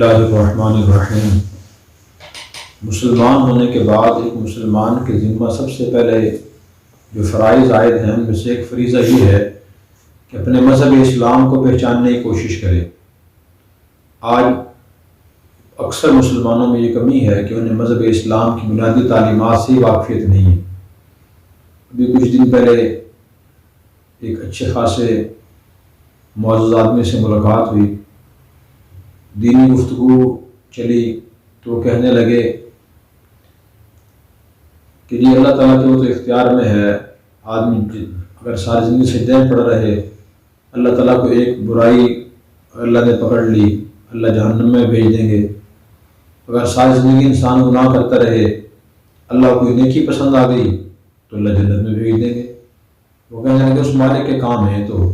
اللہ الرحمن الرحیم۔ مسلمان ہونے کے بعد ایک مسلمان کے ذمہ سب سے پہلے جو فرائض عائد ہیں ان میں سے ایک فریضہ یہ ہے کہ اپنے مذہب اسلام کو پہچاننے کی کوشش کرے۔ آج اکثر مسلمانوں میں یہ کمی ہے کہ انہیں مذہب اسلام کی بنیادی تعلیمات سے واقفیت نہیں ہے۔ ابھی کچھ دن پہلے ایک اچھے خاصے معزز آدمی سے ملاقات ہوئی، دینی گفتگو چلی تو وہ کہنے لگے کہ جی اللہ تعالیٰ کے وہ تو اختیار میں ہے، آدمی اگر ساری زندگی سجدے میں پڑا رہے، اللہ تعالیٰ کو ایک برائی اللہ نے پکڑ لی، اللہ جہنم میں بھیج دیں گے۔ اگر ساری زندگی انسان گناہ کرتا رہے، اللہ کو نیکی پسند آ گئی تو اللہ جنت میں بھیج دیں گے۔ وہ کہنے لگے اس مالک کے کام ہیں تو،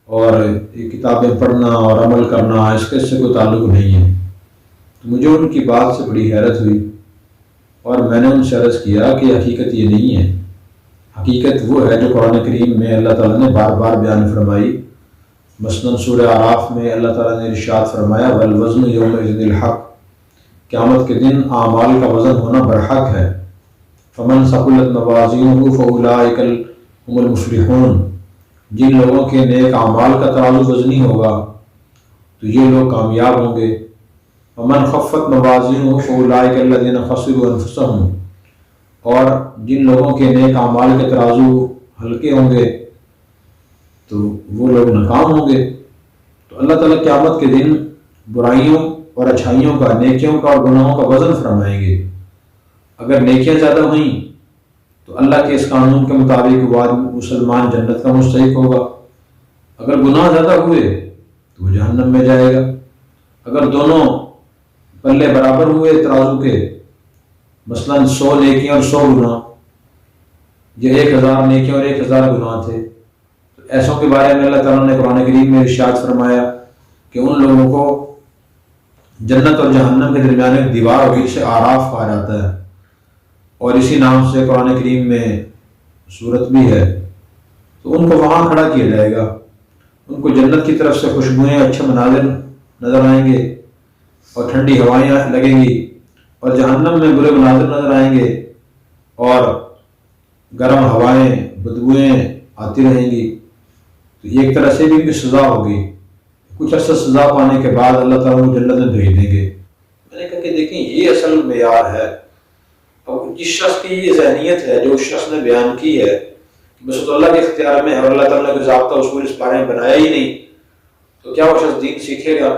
اور یہ کتابیں پڑھنا اور عمل کرنا اس کے سے کوئی تعلق نہیں ہے۔ تو مجھے ان کی بات سے بڑی حیرت ہوئی اور میں نے ان سے عرض کیا کہ حقیقت یہ نہیں ہے۔ حقیقت وہ ہے جو قرآن کریم میں اللہ تعالیٰ نے بار بار بیان فرمائی۔ مثلاً سورہ اعراف میں اللہ تعالیٰ نے ارشاد فرمایا والوزن یومئذ الحق، قیامت کے دن اعمال کا وزن ہونا برحق ہے۔ فمن ثقلت موازینہ فاولئک هم المفلحون، جن لوگوں کے نیک اعمال کا ترازو وزنی ہوگا تو یہ لوگ کامیاب ہوں گے۔ ومن خفت موازینہ فاولئک الذین خسروا انفسهم، اور جن لوگوں کے نیک اعمال کے ترازو ہلکے ہوں گے تو وہ لوگ ناکام ہوں گے۔ تو اللہ تعالیٰ قیامت کے دن برائیوں اور اچھائیوں کا، نیکیوں کا اور گناہوں کا وزن فرمائیں گے۔ اگر نیکیاں زیادہ ہوئیں تو اللہ کے اس قانون کے مطابق وہ آدمی مسلمان جنت کا مستحق ہوگا۔ اگر گناہ زیادہ ہوئے تو وہ جہنم میں جائے گا۔ اگر دونوں پلے برابر ہوئے ترازو کے، مثلاً 100 نیکیاں اور 100 گناہ، یہ 1000 نیکیاں اور 1000 گناہ تھے، تو ایسوں کے بارے میں اللہ تعالیٰ نے قرآن کریم میں ارشاد فرمایا کہ ان لوگوں کو جنت اور جہنم کے درمیان ایک دیوار ہوگی جسے اعراف کہا جاتا ہے، اور اسی نام سے قرآن کریم میں سورت بھی ہے۔ تو ان کو وہاں کھڑا کیا جائے گا، ان کو جنت کی طرف سے خوشبوئیں، اچھے مناظر نظر آئیں گے اور ٹھنڈی ہوائیں لگیں گی، اور جہنم میں برے مناظر نظر آئیں گے اور گرم ہوائیں، بدبوئیں آتی رہیں گی۔ تو یہ ایک طرح سے بھی ان کی سزا ہوگی۔ کچھ عرصہ سزا پانے کے بعد اللہ تعالیٰ کو جنت میں بھیج دیں گے۔ میں نے کہا کہ دیکھیں یہ اصل معیار ہے۔ اور جس شخص کی یہ ذہنیت ہے جو اس شخص نے بیان کی ہے کہ بس تو اللہ کے اختیار میں ہے اور اللہ تعالیٰ نے کوئی ضابطہ اصول اس بارے میں بنایا ہی نہیں، تو کیا وہ شخص دین سیکھے گا،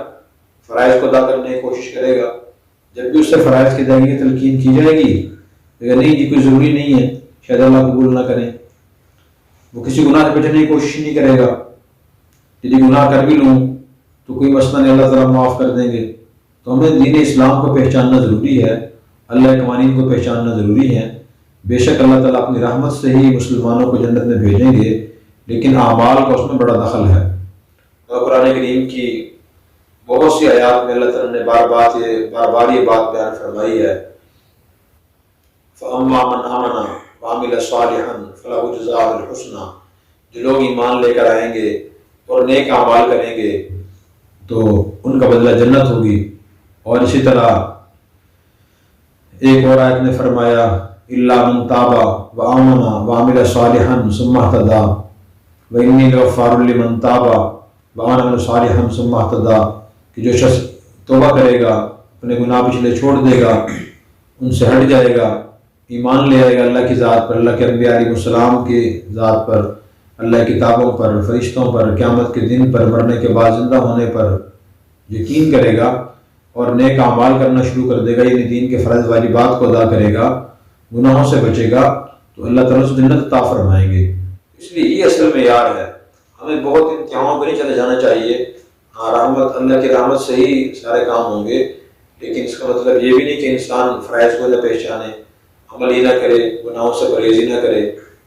فرائض کو ادا کرنے کی کوشش کرے گا؟ جب بھی اس سے فرائض کی ادائیگی تلقین کی جائے گی کہ نہیں جی کوئی ضروری نہیں ہے، شاید اللہ قبول نہ کریں، وہ کسی گناہ سے بچنے کی کوشش نہیں کرے گا۔ یدی گناہ کر بھی لوں تو کوئی مسئلہ نہیں، اللہ تعالیٰ معاف کر دیں گے۔ تو ہمیں دین اسلام کو پہچاننا ضروری ہے، اللہ کے قوانین کو پہچاننا ضروری ہے۔ بے شک اللہ تعالیٰ اپنی رحمت سے ہی مسلمانوں کو جنت میں بھیجیں گے، لیکن اعمال کا اس میں بڑا دخل ہے۔ اور قرآن کریم کی بہت سی آیات میں اللہ تعالیٰ نے بار بار یہ بات بیان فرمائی ہے۔ فَأَمَّا مَنْ آمَنَ وَعَمِلَ صَالِحًا فَلَهُ جَزَاءُ الْحُسْنَى، جو لوگ ایمان لے کر آئیں گے اور نیک اعمال کریں گے تو ان کا بدلہ جنت ہوگی۔ اور اسی طرح ایک اور آیت نے فرمایا إِلَّا مَنْ تَابَ وَآمَنَ وَعَمِلَ صَالِحًا ثُمَّ اهْتَدَىٰ وَإِنِّي لَغَفَّارٌ لِمَنْ تَابَ وَعَمِلَ صَالِحًا ثُمَّ اهْتَدَىٰ، کہ جو شخص توبہ کرے گا، اپنے گناہ پچھلے چھوڑ دے گا، ان سے ہٹ جائے گا، ایمان لے آئے گا اللہ کی ذات پر، اللہ کے انبیاء علیہ السلام کی ذات پر، اللہ کی کتابوں پر، فرشتوں پر، قیامت کے دن پر، مرنے کے بعد زندہ ہونے پر یقین کرے گا اور نیک اعمال کرنا شروع کر دے گا، یعنی دین کے فرض واجبات کو ادا کرے گا، گناہوں سے بچے گا، تو اللہ تعالیٰ سے جنت عطا فرمائیں گے۔ اس لیے یہ اصل معیار ہے۔ ہمیں بہت انتہاؤں پہ نہیں چلے جانا چاہیے۔ رحمت، اللہ کی رحمت سے ہی سارے کام ہوں گے، لیکن اس کا مطلب یہ بھی نہیں کہ انسان فرائض کو نہ پہچانے، عمل ہی نہ کرے، گناہوں سے پرہیزی نہ کرے۔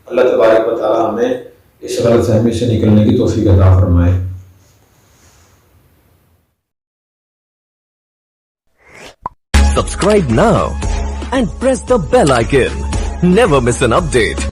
اللہ تبارک و تعالیٰ ہمیں اس غلط فہمی سے نکلنے کی توفیق عطا فرمائے۔ Subscribe now and press the bell icon. Never miss an update.